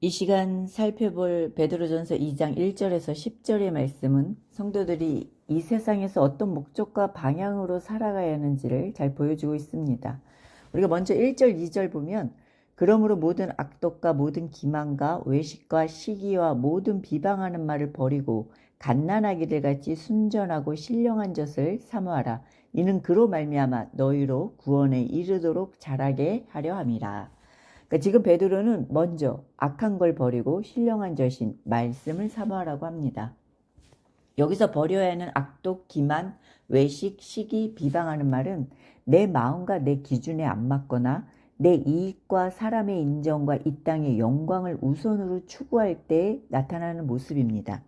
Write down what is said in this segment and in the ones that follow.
이 시간 살펴볼 베드로전서 2장 1절에서 10절의 말씀은 성도들이 이 세상에서 어떤 목적과 방향으로 살아가야 하는지를 잘 보여주고 있습니다. 우리가 먼저 1절, 2절 보면 그러므로 모든 악독과 모든 기만과 외식과 시기와 모든 비방하는 말을 버리고 갓난아기들 같이 순전하고 신령한 젖을 사모하라. 이는 그로 말미암아 너희로 구원에 이르도록 자라게 하려 함이라. 그러니까 지금 베드로는 먼저 악한 걸 버리고 신령한 젖인 말씀을 사모하라고 합니다. 여기서 버려야 하는 악독, 기만, 외식, 시기, 비방하는 말은 내 마음과 내 기준에 안 맞거나 내 이익과 사람의 인정과 이 땅의 영광을 우선으로 추구할 때 나타나는 모습입니다.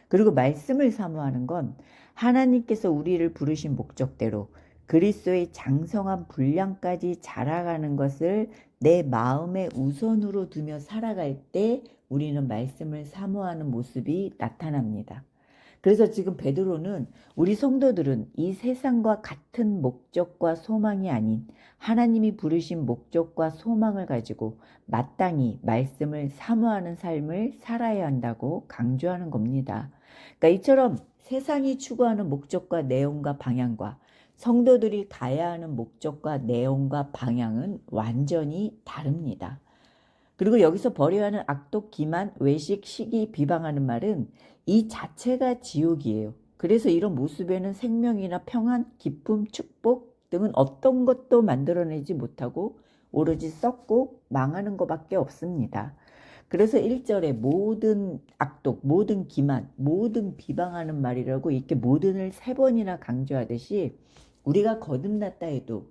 그리고 말씀을 사모하는 건 하나님께서 우리를 부르신 목적대로 그리스도의 장성한 분량까지 자라가는 것을 내 마음의 우선으로 두며 살아갈 때 우리는 말씀을 사모하는 모습이 나타납니다. 그래서 지금 베드로는 우리 성도들은 이 세상과 같은 목적과 소망이 아닌 하나님이 부르신 목적과 소망을 가지고 마땅히 말씀을 사모하는 삶을 살아야 한다고 강조하는 겁니다. 그러니까 이처럼 세상이 추구하는 목적과 내용과 방향과 성도들이 가야 하는 목적과 내용과 방향은 완전히 다릅니다. 그리고 여기서 버려야 하는 악독, 기만, 외식, 시기, 비방하는 말은 이 자체가 지옥이에요. 그래서 이런 모습에는 생명이나 평안, 기쁨, 축복 등은 어떤 것도 만들어내지 못하고 오로지 썩고 망하는 것밖에 없습니다. 그래서 1절에 모든 악독, 모든 기만, 모든 비방하는 말이라고 이렇게 모든을 3번이나 강조하듯이 우리가 거듭났다 해도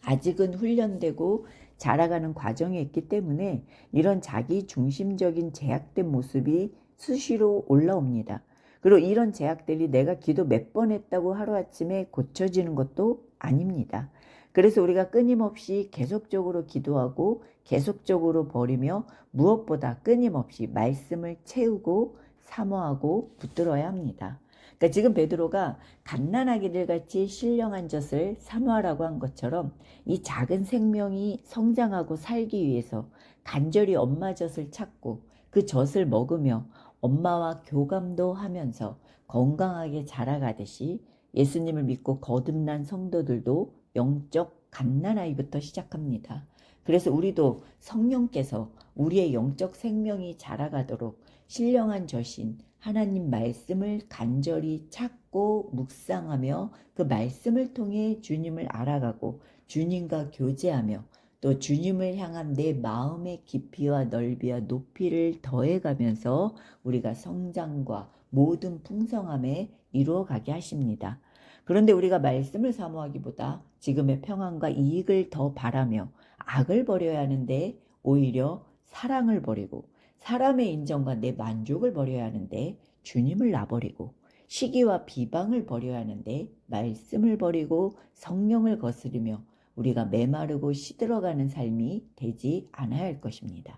아직은 훈련되고 자라가는 과정에 있기 때문에 이런 자기 중심적인 제약된 모습이 수시로 올라옵니다. 그리고 이런 제약들이 내가 기도 몇 번 했다고 하루아침에 고쳐지는 것도 아닙니다. 그래서 우리가 끊임없이 계속적으로 기도하고 계속적으로 버리며 무엇보다 끊임없이 말씀을 채우고 사모하고 붙들어야 합니다. 그러니까 지금 베드로가 갓난아기들 같이 신령한 젖을 사모하라고 한 것처럼 이 작은 생명이 성장하고 살기 위해서 간절히 엄마 젖을 찾고 그 젖을 먹으며 엄마와 교감도 하면서 건강하게 자라가듯이 예수님을 믿고 거듭난 성도들도 영적 갓난아이부터 시작합니다. 그래서 우리도 성령께서 우리의 영적 생명이 자라가도록 신령한 젖인 하나님 말씀을 간절히 찾고 묵상하며 그 말씀을 통해 주님을 알아가고 주님과 교제하며 또 주님을 향한 내 마음의 깊이와 넓이와 높이를 더해가면서 우리가 성장과 모든 풍성함에 이루어가게 하십니다. 그런데 우리가 말씀을 사모하기보다 지금의 평안과 이익을 더 바라며 악을 버려야 하는데 오히려 사랑을 버리고 사람의 인정과 내 만족을 버려야 하는데 주님을 놔버리고 시기와 비방을 버려야 하는데 말씀을 버리고 성령을 거스르며 우리가 메마르고 시들어가는 삶이 되지 않아야 할 것입니다.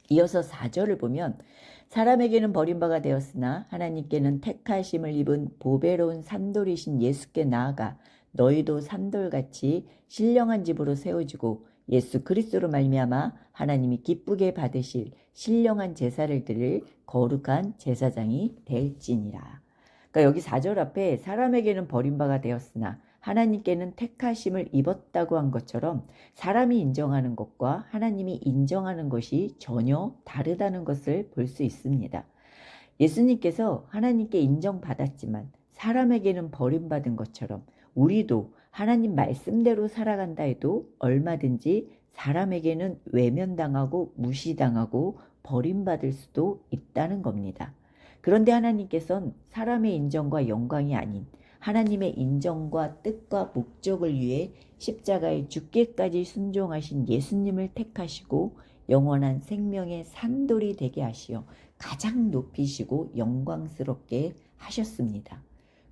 이어서 4절을 보면 사람에게는 버림바가 되었으나 하나님께는 택하심을 입은 보배로운 산돌이신 예수께 나아가 너희도 산돌같이 신령한 집으로 세워지고 예수 그리스도로 말미암아 하나님이 기쁘게 받으실 신령한 제사를 드릴 거룩한 제사장이 될지니라. 그러니까 여기 4절 앞에 사람에게는 버림바가 되었으나 하나님께는 택하심을 입었다고 한 것처럼 사람이 인정하는 것과 하나님이 인정하는 것이 전혀 다르다는 것을 볼 수 있습니다. 예수님께서 하나님께 인정받았지만 사람에게는 버림받은 것처럼 우리도 하나님 말씀대로 살아간다 해도 얼마든지 사람에게는 외면당하고 무시당하고 버림받을 수도 있다는 겁니다. 그런데 하나님께서는 사람의 인정과 영광이 아닌 하나님의 인정과 뜻과 목적을 위해 십자가에 죽기까지 순종하신 예수님을 택하시고 영원한 생명의 산돌이 되게 하시어 가장 높이시고 영광스럽게 하셨습니다.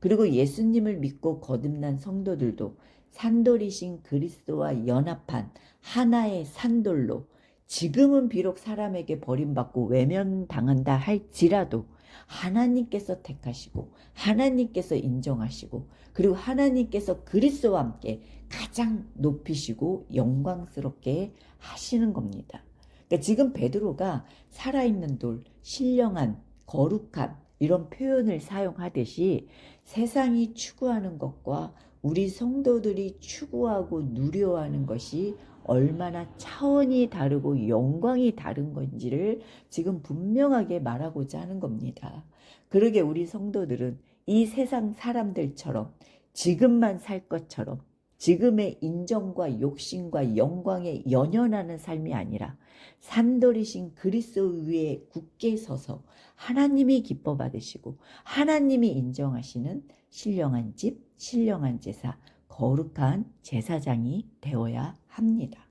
그리고 예수님을 믿고 거듭난 성도들도 산돌이신 그리스도와 연합한 하나의 산돌로 지금은 비록 사람에게 버림받고 외면당한다 할지라도 하나님께서 택하시고 하나님께서 인정하시고 그리고 하나님께서 그리스도와 함께 가장 높이시고 영광스럽게 하시는 겁니다. 그러니까 지금 베드로가 살아있는 돌, 신령한, 거룩한 이런 표현을 사용하듯이 세상이 추구하는 것과 우리 성도들이 추구하고 누려하는 것이 얼마나 차원이 다르고 영광이 다른 건지를 지금 분명하게 말하고자 하는 겁니다. 그러게 우리 성도들은 이 세상 사람들처럼 지금만 살 것처럼 지금의 인정과 욕심과 영광에 연연하는 삶이 아니라 산돌이신 그리스도 위에 굳게 서서 하나님이 기뻐 받으시고 하나님이 인정하시는 신령한 집, 신령한 제사, 거룩한 제사장이 되어야 합니다.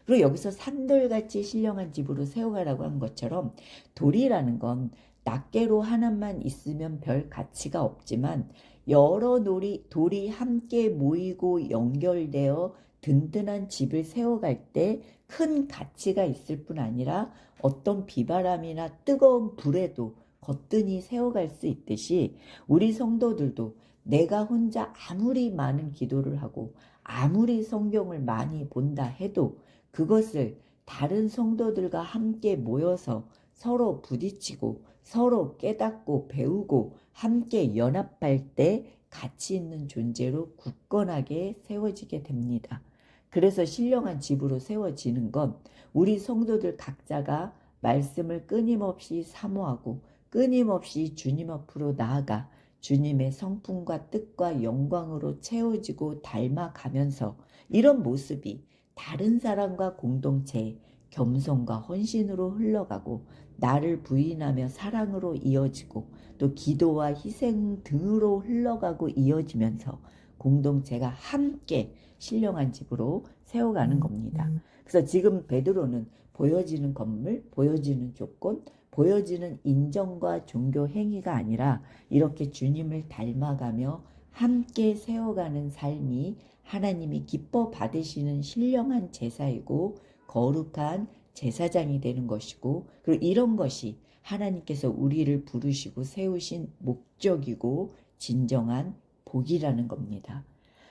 그리고 여기서 산돌같이 신령한 집으로 세워가라고 한 것처럼 돌이라는 건 낱개로 하나만 있으면 별 가치가 없지만 여러 돌이 함께 모이고 연결되어 든든한 집을 세워갈 때 큰 가치가 있을 뿐 아니라 어떤 비바람이나 뜨거운 불에도 거뜬히 세워갈 수 있듯이 우리 성도들도 내가 혼자 아무리 많은 기도를 하고 아무리 성경을 많이 본다 해도 그것을 다른 성도들과 함께 모여서 서로 부딪히고 서로 깨닫고 배우고 함께 연합할 때 가치 있는 존재로 굳건하게 세워지게 됩니다. 그래서 신령한 집으로 세워지는 건 우리 성도들 각자가 말씀을 끊임없이 사모하고 끊임없이 주님 앞으로 나아가 주님의 성품과 뜻과 영광으로 채워지고 닮아가면서 이런 모습이 다른 사람과 공동체에 겸손과 헌신으로 흘러가고 나를 부인하며 사랑으로 이어지고 또 기도와 희생 등으로 흘러가고 이어지면서 공동체가 함께 신령한 집으로 세워가는 겁니다. 그래서 지금 베드로는 보여지는 건물, 보여지는 조건, 보여지는 인정과 종교 행위가 아니라 이렇게 주님을 닮아가며 함께 세워가는 삶이 하나님이 기뻐 받으시는 신령한 제사이고 거룩한 제사장이 되는 것이고 그리고 이런 것이 하나님께서 우리를 부르시고 세우신 목적이고 진정한 복이라는 겁니다.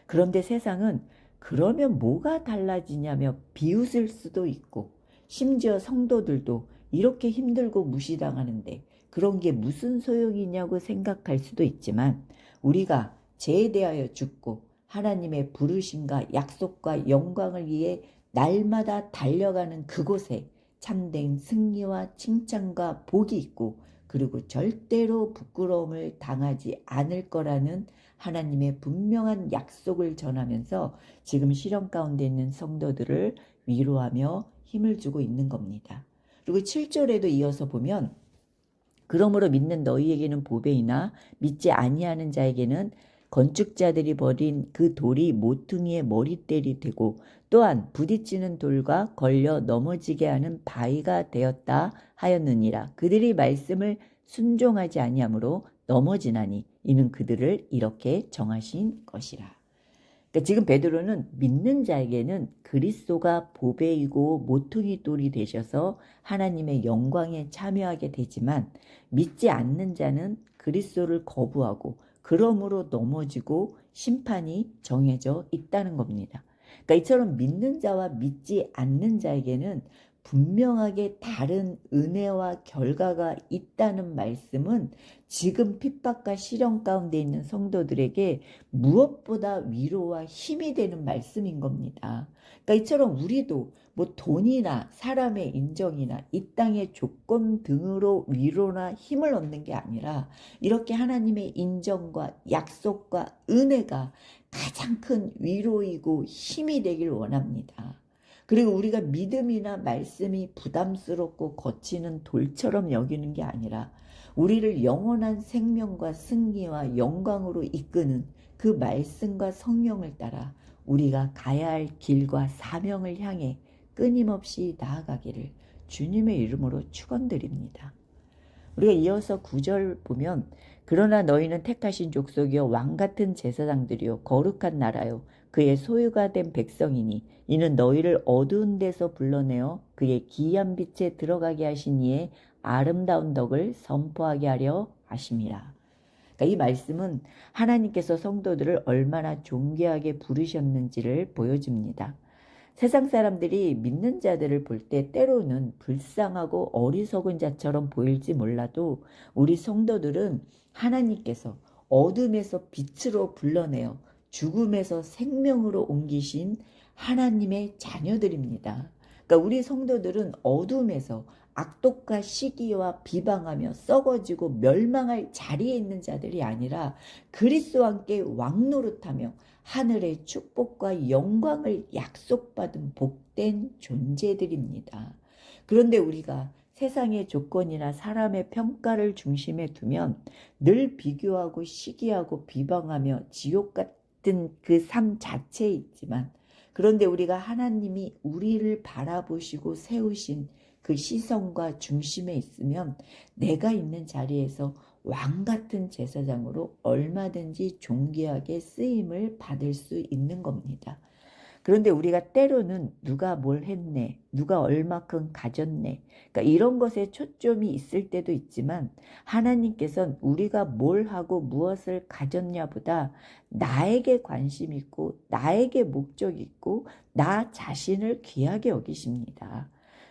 그런데 세상은 그러면 뭐가 달라지냐며 비웃을 수도 있고 심지어 성도들도 이렇게 힘들고 무시당하는데 그런 게 무슨 소용이냐고 생각할 수도 있지만 우리가 죄에 대하여 죽고 하나님의 부르심과 약속과 영광을 위해 날마다 달려가는 그곳에 참된 승리와 칭찬과 복이 있고 그리고 절대로 부끄러움을 당하지 않을 거라는 하나님의 분명한 약속을 전하면서 지금 시련 가운데 있는 성도들을 위로하며 힘을 주고 있는 겁니다. 그리고 7절에도 이어서 보면 그러므로 믿는 너희에게는 보배이나 믿지 아니하는 자에게는 건축자들이 버린 그 돌이 모퉁이의 머리대리 되고 또한 부딪히는 돌과 걸려 넘어지게 하는 바위가 되었다 하였느니라. 그들이 말씀을 순종하지 아니하므로 넘어지나니 이는 그들을 이렇게 정하신 것이라. 그러니까 지금 베드로는 믿는 자에게는 그리스도가 보배이고 모퉁이 돌이 되셔서 하나님의 영광에 참여하게 되지만 믿지 않는 자는 그리스도를 거부하고 그러므로 넘어지고 심판이 정해져 있다는 겁니다. 그러니까 이처럼 믿는 자와 믿지 않는 자에게는 분명하게 다른 은혜와 결과가 있다는 말씀은 지금 핍박과 시련 가운데 있는 성도들에게 무엇보다 위로와 힘이 되는 말씀인 겁니다. 그러니까 이처럼 우리도 뭐 돈이나 사람의 인정이나 이 땅의 조건 등으로 위로나 힘을 얻는 게 아니라 이렇게 하나님의 인정과 약속과 은혜가 가장 큰 위로이고 힘이 되길 원합니다. 그리고 우리가 믿음이나 말씀이 부담스럽고 거치는 돌처럼 여기는 게 아니라 우리를 영원한 생명과 승리와 영광으로 이끄는 그 말씀과 성령을 따라 우리가 가야 할 길과 사명을 향해 끊임없이 나아가기를 주님의 이름으로 축원드립니다. 우리가 이어서 9절 보면 그러나 너희는 택하신 족속이요 왕같은 제사장들이요 거룩한 나라요 그의 소유가 된 백성이니 이는 너희를 어두운 데서 불러내어 그의 기이한 빛에 들어가게 하신 이의 아름다운 덕을 선포하게 하려 하심이라. 그러니까 이 말씀은 하나님께서 성도들을 얼마나 존귀하게 부르셨는지를 보여줍니다. 세상 사람들이 믿는 자들을 볼 때 때로는 불쌍하고 어리석은 자처럼 보일지 몰라도 우리 성도들은 하나님께서 어둠에서 빛으로 불러내어 죽음에서 생명으로 옮기신 하나님의 자녀들입니다. 그러니까 우리 성도들은 어둠에서 악독과 시기와 비방하며 썩어지고 멸망할 자리에 있는 자들이 아니라 그리스도와 함께 왕노릇하며 하늘의 축복과 영광을 약속받은 복된 존재들입니다. 그런데 우리가 세상의 조건이나 사람의 평가를 중심에 두면 늘 비교하고 시기하고 비방하며 지옥 같은 그 삶 자체에 있지만, 그런데 우리가 하나님이 우리를 바라보시고 세우신 그 시선과 중심에 있으면 내가 있는 자리에서 왕 같은 제사장으로 얼마든지 존귀하게 쓰임을 받을 수 있는 겁니다. 그런데 우리가 때로는 누가 뭘 했네, 누가 얼마큼 가졌네, 그러니까 이런 것에 초점이 있을 때도 있지만 하나님께서는 우리가 뭘 하고 무엇을 가졌냐보다 나에게 관심 있고 나에게 목적 있고 나 자신을 귀하게 여기십니다.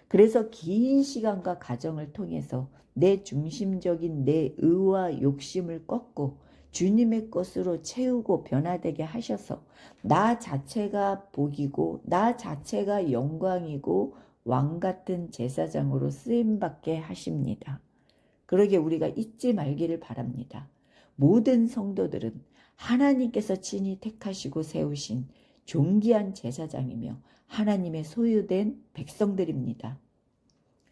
그래서 긴 시간과 과정을 통해서 내 중심적인 내 의와 욕심을 꺾고 주님의 것으로 채우고 변화되게 하셔서 나 자체가 복이고 나 자체가 영광이고 왕 같은 제사장으로 쓰임받게 하십니다. 그러게 우리가 잊지 말기를 바랍니다. 모든 성도들은 하나님께서 친히 택하시고 세우신 존귀한 제사장이며 하나님의 소유된 백성들입니다.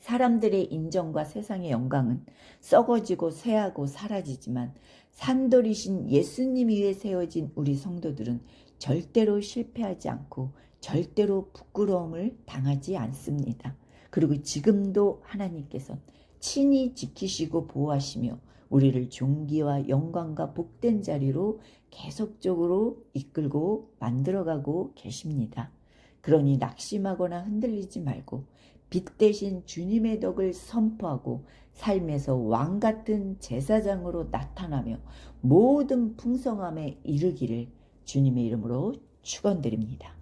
사람들의 인정과 세상의 영광은 썩어지고 쇠하고 사라지지만 산돌이신 예수님 위에 세워진 우리 성도들은 절대로 실패하지 않고 절대로 부끄러움을 당하지 않습니다. 그리고 지금도 하나님께서 친히 지키시고 보호하시며 우리를 존귀와 영광과 복된 자리로 계속적으로 이끌고 만들어가고 계십니다. 그러니 낙심하거나 흔들리지 말고 빛 대신 주님의 덕을 선포하고 삶에서 왕 같은 제사장으로 나타나며 모든 풍성함에 이르기를 주님의 이름으로 축원드립니다.